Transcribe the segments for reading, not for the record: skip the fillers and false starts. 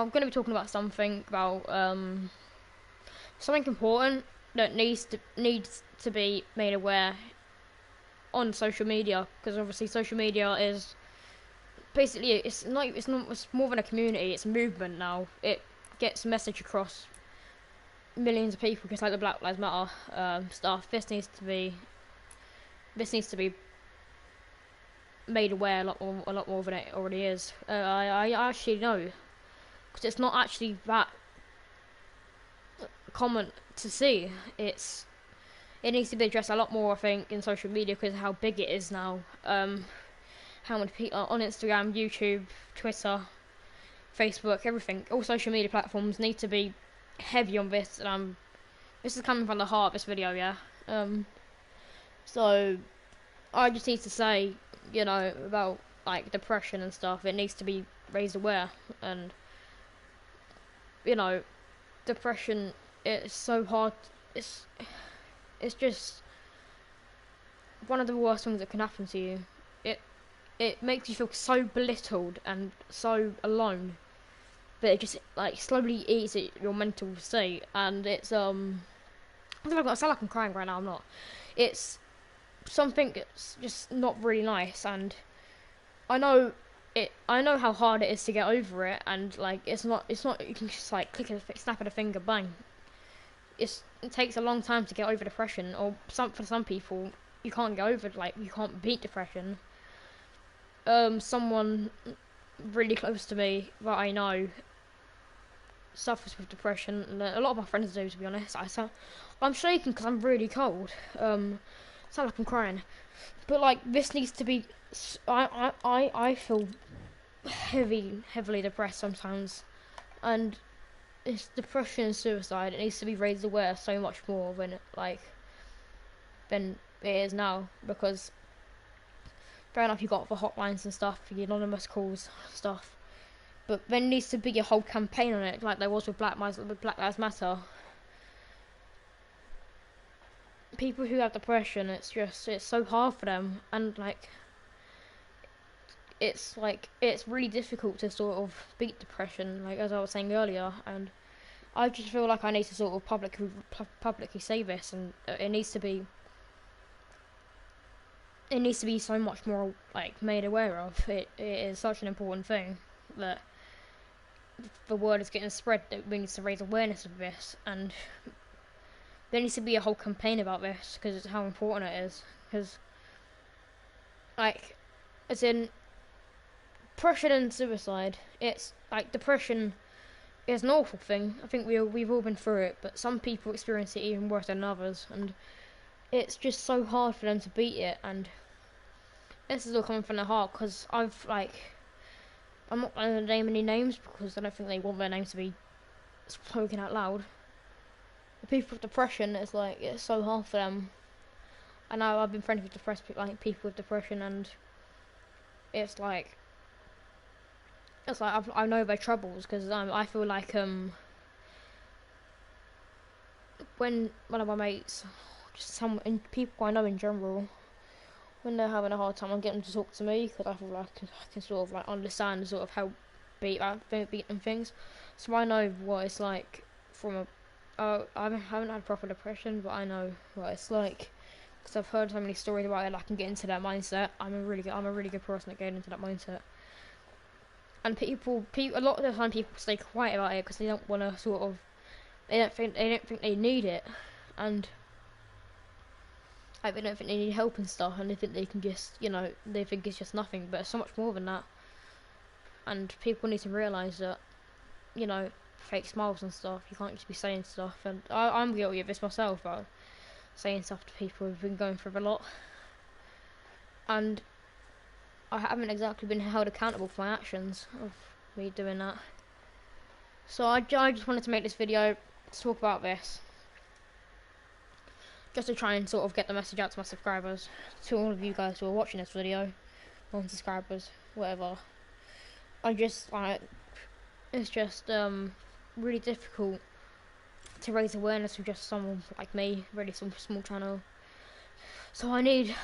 I'm going to be talking about something about something important that needs to be made aware on social media, because obviously social media is basically it's more than a community, it's a movement now. It gets a message across millions of people, just like the Black Lives Matter stuff. This needs to be made aware a lot more than it already is. I actually know, because it's not actually that common to see. It needs to be addressed a lot more, I think, in social media, because of how big it is now. How many people on Instagram, YouTube, Twitter, Facebook, everything, all social media platforms need to be heavy on this. And this is coming from the heart of this video, yeah. So I just need to say, about like depression and stuff. It needs to be raised aware, and depression. It's so hard. It's just one of the worst things that can happen to you. It makes you feel so belittled and so alone that it just like slowly eats at your mental state, and it's I sound like I'm crying right now. I'm not. It's something that's just not really nice, and I know I know how hard it is to get over it, and like it's not you can just like snap of a finger, bang. It takes a long time to get over depression, or for some people you can't get over, like you can't beat depression. Someone really close to me that I know suffers with depression, and a lot of my friends do, to be honest. I'm shaking because I'm really cold. Sound like I'm crying, but like this needs to be. I feel heavily depressed sometimes, and it's depression and suicide. It needs to be raised aware so much more than it is now, because fair enough, you got the hotlines and stuff, the anonymous calls stuff, but there needs to be a whole campaign on it, like there was with Black Lives Matter. People who have depression, it's so hard for them, and it's really difficult to sort of beat depression, like as I was saying earlier, and I just feel like I need to sort of publicly say this, and it needs to be so much more like made aware of. It is such an important thing that the word is getting spread, that we need to raise awareness of this, and there needs to be a whole campaign about this, because it's how important it is. Because like, as in depression and suicide, it's like depression is an awful thing. I think we've all been through it, but some people experience it even worse than others, and it's just so hard for them to beat it. And this is all coming from the heart, because I'm not going to name any names, because I don't think they want their names to be spoken out loud. The people with depression, it's so hard for them. I know I've been friends with people with depression, and it's like I know their troubles, because I feel like when one of my mates, just some people I know in general, when they're having a hard time, I get them to talk to me, because I feel like I can sort of like understand sort of how beat and things. So I know what it's like from a. I haven't had proper depression, but I know what it's like, because I've heard so many stories about it. I can get into that mindset. I'm a really good person at getting into that mindset. And people, a lot of the time, people stay quiet about it because they don't want to sort of. They don't think they need it, and like they don't think they need help and stuff, and they think they can just, they think it's just nothing, but it's so much more than that. And people need to realise that, fake smiles and stuff, you can't just be saying stuff, and I'm guilty of this myself, but saying stuff to people who've been going through a lot, and I haven't exactly been held accountable for my actions of me doing that. So I just wanted to make this video to talk about this, just to try and sort of get the message out to my subscribers, to all of you guys who are watching this video, non-subscribers, whatever. It's just really difficult to raise awareness with just someone like me, really some small channel. So I need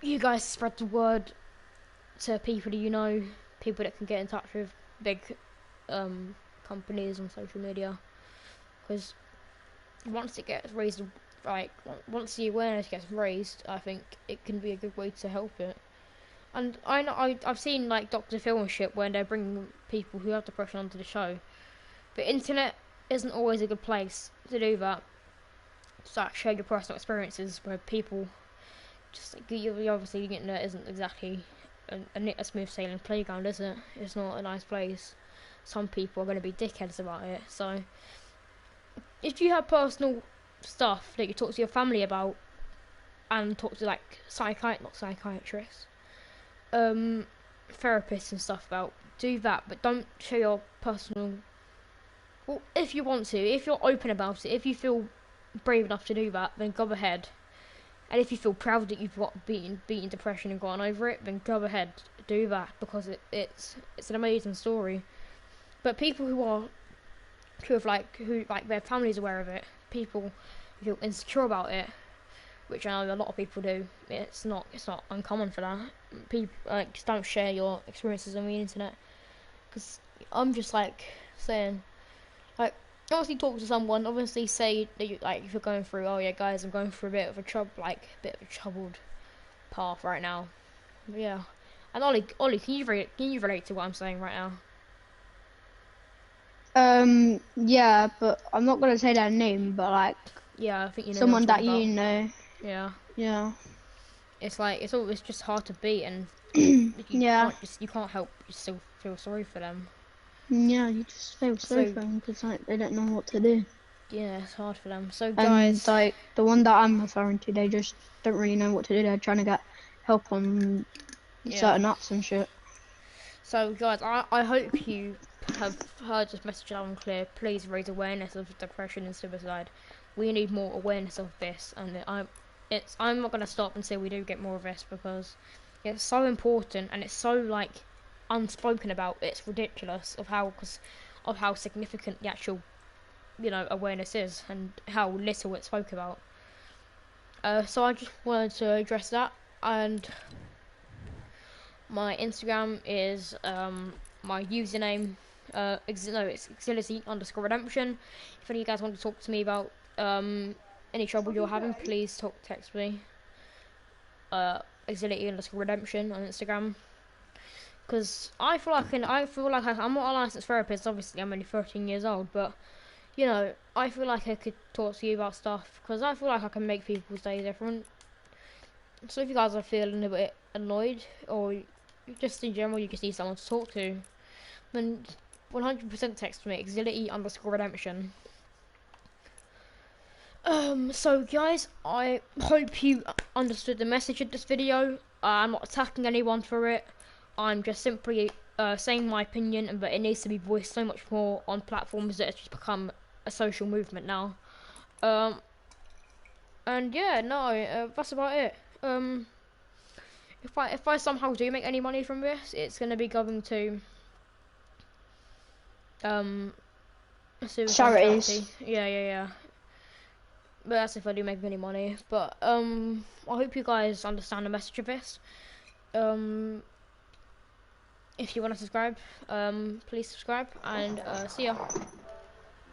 you guys to spread the word to people people that can get in touch with big companies on social media, because once it gets raised, like once the awareness gets raised, I think it can be a good way to help it. And I know I've seen like Dr. Phil and shit where they're bringing people who have depression onto the show, but internet isn't always a good place to do that. To like share your personal experiences where people just like, you obviously the internet isn't exactly a smooth sailing playground, is it? It's not a nice place. Some people are going to be dickheads about it. So if you have personal stuff that you talk to your family about and talk to like not psychiatrists, therapists and stuff about, do that, but don't share your personal. Well, if you want to, if you're open about it, if you feel brave enough to do that, then go ahead. And if you feel proud that you've got beaten depression and gone over it, then go ahead, do that, because it's an amazing story. But people who their family's aware of it, people who feel insecure about it, which I know a lot of people do. It's not uncommon for that. People just don't share your experiences on the internet, because I'm just like saying, like, obviously talk to someone. Obviously say that you, like, if you're going through, oh yeah, guys, I'm going through a bit of a troubled path right now. But yeah, and Ollie, can you relate to what I'm saying right now? Yeah, but I'm not gonna say their name, but like, Yeah, I think you know someone what I'm that talking you about. know. Yeah, Yeah. it's like it's just hard to beat, and Yeah. you can't help but still feel sorry for them. Yeah, you just feel sorry So for them because like they don't know what to do. yeah, it's hard for them. So And guys, like the one that I'm referring to, they just don't really know what to do. They're trying to get help on yeah. certain apps and shit. So guys, I hope you have heard this message loud and clear. Please raise awareness of depression and suicide. We need more awareness of this, and I'm not gonna stop until we do get more of this, because it's so important and it's so like unspoken about. It's ridiculous of how significant the actual awareness is, and how little it's spoke about. So I just wanted to address that, and my Instagram is my username. It's Exility_redemption. If any of you guys want to talk to me about any trouble you're having, please text me. Exility_redemption on Instagram. Because I feel like I'm not a licensed therapist. Obviously, I'm only 13 years old, but I feel like I could talk to you about stuff, because I feel like I can make people's day different. So if you guys are feeling a bit annoyed, or just in general you just need someone to talk to, then 100% text me, Exility_redemption. So guys, I hope you understood the message of this video. I'm not attacking anyone for it. I'm just simply saying my opinion, but it needs to be voiced so much more on platforms that it's just become a social movement now. And yeah, no, that's about it. If I somehow do make any money from this, it's gonna be going to a suicide charity. Charities. Yeah. But that's if I do make any money. But I hope you guys understand the message of this. If you want to subscribe, please subscribe, and see ya.